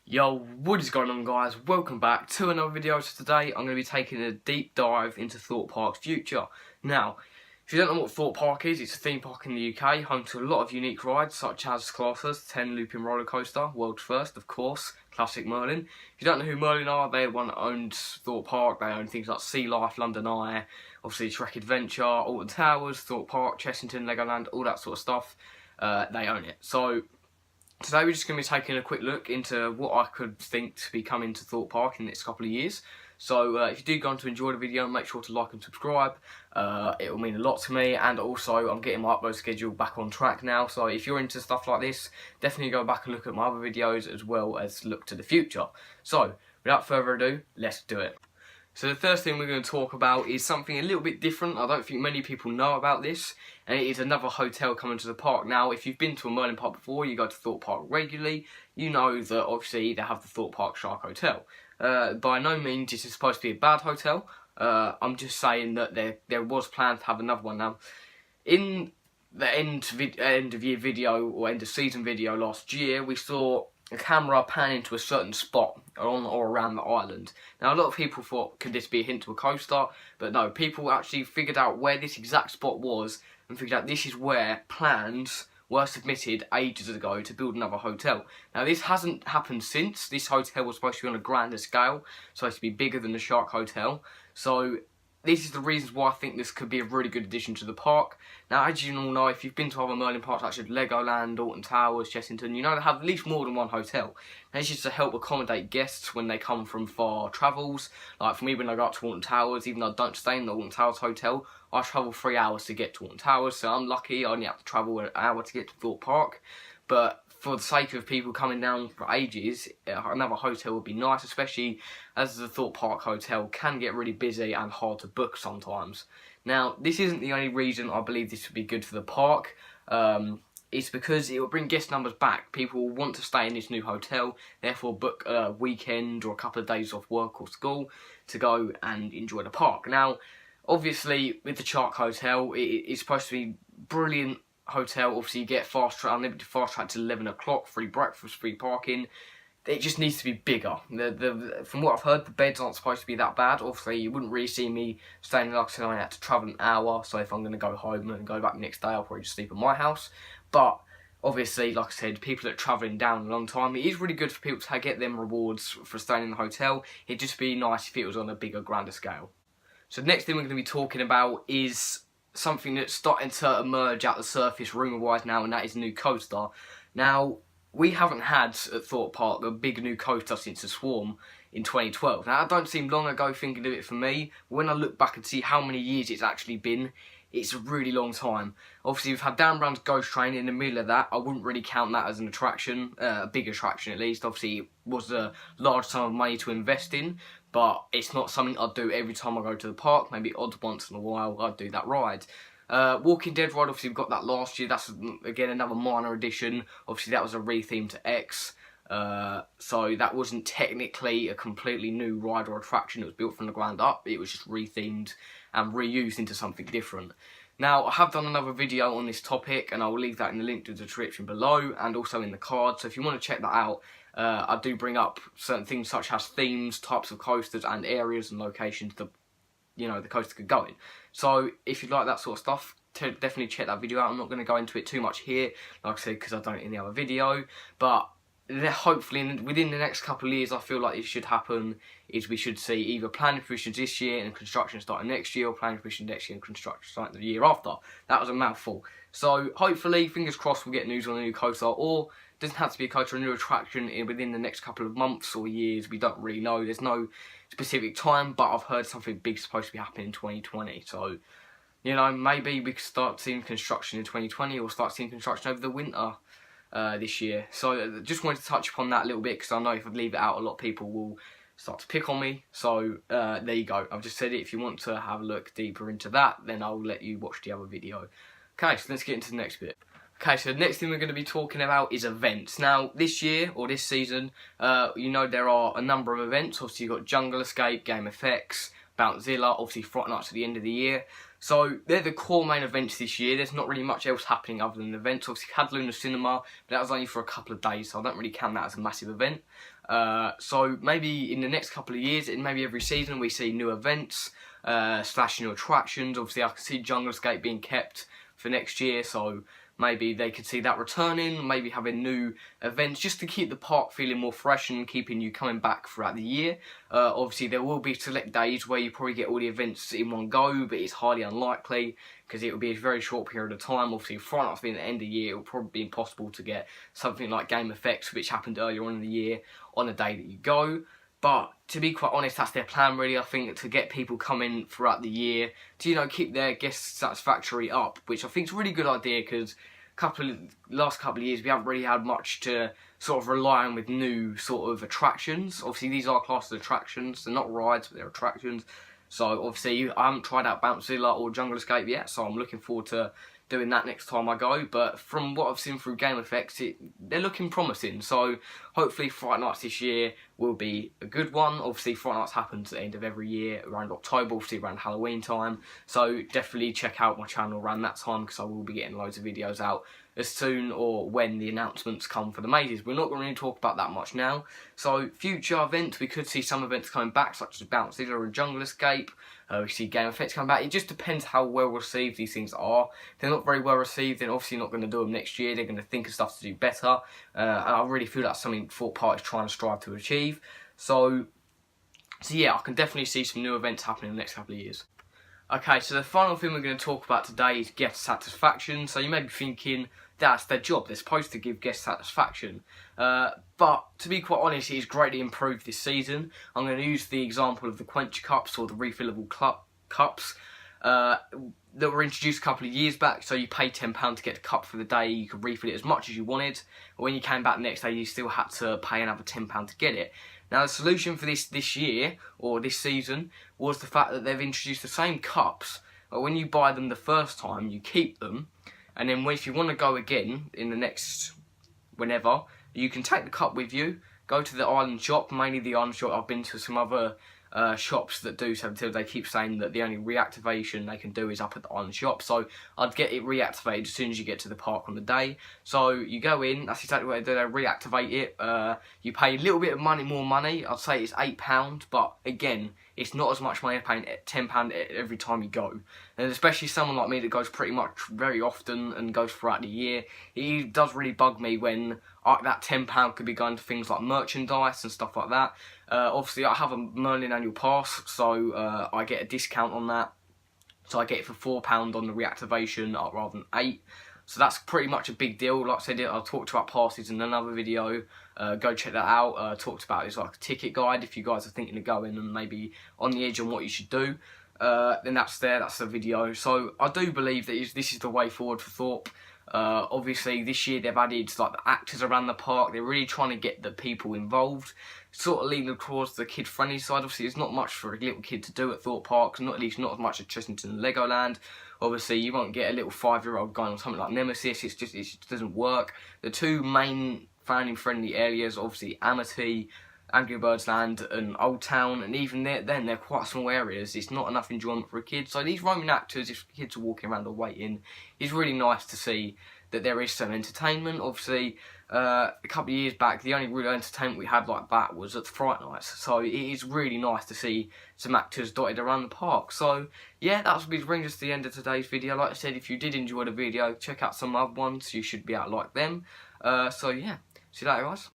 Yo, what is going on, guys? Welcome back to another video. So today I'm going to be taking a deep dive into Thorpe Park's future. Now, if you don't know what Thorpe Park is, it's a theme park in the UK, home to a lot of unique rides such as Classes, 10 looping roller coaster, world's first, of course, classic Merlin. If you don't know who Merlin are, they're one that owns Thorpe Park. They own things like Sea Life, London Eye, obviously Shrek Adventure, Alton Towers, Thorpe Park, Chessington, Legoland, all that sort of stuff. They own it. So today we're just going to be taking a quick look into what I could think to be coming to Thorpe Park in the next couple of years. So if you do go on to enjoy the video, make sure to like and subscribe. It will mean a lot to me, and also I'm getting my upload schedule back on track now. So if you're into stuff like this, definitely go back and look at my other videos as well as look to the future. So without further ado, let's do it. So the first thing we're going to talk about is something a little bit different. I don't think many people know about this, and it is another hotel coming to the park. Now, if you've been to a Merlin park before, you go to Thorpe Park regularly, you know that obviously they have the Thorpe Park Shark Hotel. By no means this is supposed to be a bad hotel. I'm just saying that there was planned to have another one. Now, in the end of year video or end of season video last year, we saw a camera pan into a certain spot on or around the island. Now, a lot of people thought, could this be a hint to a coaster? But no, people actually figured out where this exact spot was and figured out this is where plans were submitted ages ago to build another hotel. Now, this hasn't happened since. This hotel was supposed to be on a grander scale, supposed to be bigger than the Shark Hotel. So this is the reasons why I think this could be a really good addition to the park. Now, as you all know, if you've been to other Merlin parks such as Legoland, Alton Towers, Chessington, you know they have at least more than one hotel. And it's just to help accommodate guests when they come from far travels. Like for me, when I go up to Alton Towers, even though I don't stay in the Alton Towers hotel, I travel 3 hours to get to Alton Towers. So I'm lucky I only have to travel an hour to get to Thorpe Park. But for the sake of people coming down for ages, another hotel would be nice, especially as the Thorpe Park Hotel can get really busy and hard to book sometimes. Now, this isn't the only reason I believe this would be good for the park. It's because it will bring guest numbers back. People will want to stay in this new hotel, therefore book a weekend or a couple of days off work or school to go and enjoy the park. Now, obviously, with the Shark Hotel, it's supposed to be brilliant hotel. Obviously you get unlimited fast track to 11 o'clock, free breakfast, free parking. It just needs to be bigger. From what I've heard, the beds aren't supposed to be that bad. Obviously you wouldn't really see me staying in Luxon. I had to travel an hour, so if I'm going to go home and go back the next day, I'll probably just sleep at my house. But obviously, like I said, people that are travelling down a long time, it is really good for people to get them rewards for staying in the hotel. It'd just be nice if it was on a bigger, grander scale. So the next thing we're going to be talking about is something that's starting to emerge out the surface rumour-wise now, and that is a new coaster. Now, we haven't had at Thorpe Park a big new coaster since the Swarm in 2012. Now, that don't seem long ago thinking of it for me. When I look back and see how many years it's actually been, it's a really long time. Obviously, we've had Dan Brown's Ghost Train in the middle of that. I wouldn't really count that as an attraction, a big attraction at least. Obviously, it was a large sum of money to invest in, but it's not something I'd do every time I go to the park. Maybe odd once in a while I'd do that ride. Walking Dead ride, obviously we've got that last year. That's again another minor addition. Obviously that was a retheme to X. So that wasn't technically a completely new ride or attraction. It was built from the ground up. It was just rethemed and reused into something different. Now, I have done another video on this topic, and I will leave that in the link to the description below and also in the card. So if you want to check that out, I do bring up certain things such as themes, types of coasters, and areas and locations that, you know, the coaster could go in. So if you like that sort of stuff, definitely check that video out. I'm not going to go into it too much here, like I said, because I've done it in the other video. But hopefully within the next couple of years, I feel like it should happen, is we should see either planning permissions this year and construction starting next year, or planning permission next year and construction starting the year after. That was a mouthful. So hopefully, fingers crossed, we'll get news on a new coaster, or it doesn't have to be a coaster, a new attraction within the next couple of months or years. We don't really know. There's no specific time, but I've heard something big's supposed to be happening in 2020. So, you know, maybe we could start seeing construction in 2020, or start seeing construction over the winter this year. So just wanted to touch upon that a little bit, because I know if I leave it out, a lot of people will start to pick on me. So there you go. I've just said it. If you want to have a look deeper into that, then I'll let you watch the other video. Okay, so let's get into the next bit. Okay, so the next thing we're going to be talking about is events. Now, this year, or this season, you know there are a number of events. Obviously, you've got Jungle Escape, Game Effects, Bountzilla, obviously Fright Nights at the end of the year. So they're the core main events this year. There's not really much else happening other than the events. Obviously, Lunar Cinema, but that was only for a couple of days, so I don't really count that as a massive event. So maybe in the next couple of years, and maybe every season, we see new events, / new attractions. Obviously, I can see Jungle Escape being kept for next year, so maybe they could see that returning, maybe having new events just to keep the park feeling more fresh and keeping you coming back throughout the year. Obviously, there will be select days where you probably get all the events in one go, but it's highly unlikely because it will be a very short period of time. Obviously, Friday Night's being the end of the year, it will probably be impossible to get something like Game Effects, which happened earlier on in the year, on the day that you go. But to be quite honest, that's their plan really, I think, to get people coming throughout the year, to, you know, keep their guest satisfactory up, which I think is a really good idea because last couple of years we haven't really had much to sort of rely on with new sort of attractions. Obviously these are classed as attractions, they're not rides but they're attractions. So obviously I haven't tried out Bounceilla or Jungle Escape yet, so I'm looking forward to doing that next time I go. But from what I've seen through Game Effects, they're looking promising. So hopefully Fright Nights this year will be a good one. Obviously Fright Nights happens at the end of every year, around October, obviously around Halloween time. So definitely check out my channel around that time because I will be getting loads of videos out as soon or when the announcements come for the mazes. We're not going to really talk about that much now. So future events, we could see some events coming back, such as Bounceilla and Jungle Escape. We see Game Effects coming back. It just depends how well received these things are. If they're not very well received, then obviously not going to do them next year. They're going to think of stuff to do better. And I really feel that's something THORPE Park is trying to strive to achieve. So yeah, I can definitely see some new events happening in the next couple of years. Okay, so the final thing we're going to talk about today is guest satisfaction. So you may be thinking, that's their job, they're supposed to give guest satisfaction. But to be quite honest, it is greatly improved this season. I'm going to use the example of the Quench Cups or the refillable cups that were introduced a couple of years back. So you paid £10 to get the cup for the day, you could refill it as much as you wanted. But when you came back the next day, you still had to pay another £10 to get it. Now the solution for this year, or this season, was the fact that they've introduced the same cups, but when you buy them the first time, you keep them, and then if you want to go again in the next whenever, you can take the cup with you, go to the island shop, mainly the island shop. I've been to some other shops that do so until they keep saying that the only reactivation they can do is up at the island shop. So I'd get it reactivated as soon as you get to the park on the day. So you go in, that's exactly what they do, they reactivate it. You pay a little bit of more money, I'd say it's £8, but again, it's not as much money as paying £10 every time you go. And especially someone like me that goes pretty much very often and goes throughout the year, it does really bug me when that £10 could be going to things like merchandise and stuff like that. Obviously I have a Merlin annual pass, so I get a discount on that. So I get it for £4 on the reactivation rather than £8. So that's pretty much a big deal. Like I said, I talked about passes in another video. Go check that out. I talked about it as like a ticket guide if you guys are thinking of going and maybe on the edge on what you should do. Then that's the video. So I do believe that this is the way forward for Thorpe. Obviously this year they've added like the actors around the park. They're really trying to get the people involved, sort of leaning towards the kid friendly side. Obviously there's not much for a little kid to do at Thorpe Park, not as much at Chessington and Legoland. Obviously you won't get a little 5-year-old going on something like Nemesis. It just doesn't work. The two main family friendly areas, obviously Amity, Angry Birds Land and Old Town, and even then they're quite small areas. It's not enough enjoyment for a kid. So these roaming actors, if kids are walking around or waiting, it's really nice to see that there is some entertainment. Obviously a couple of years back the only real entertainment we had like that was at the Fright Nights, so it is really nice to see some actors dotted around the park. So yeah, that brings us to the end of today's video. Like I said, if you did enjoy the video, check out some other ones, you should be able to like them. So yeah, see you later guys.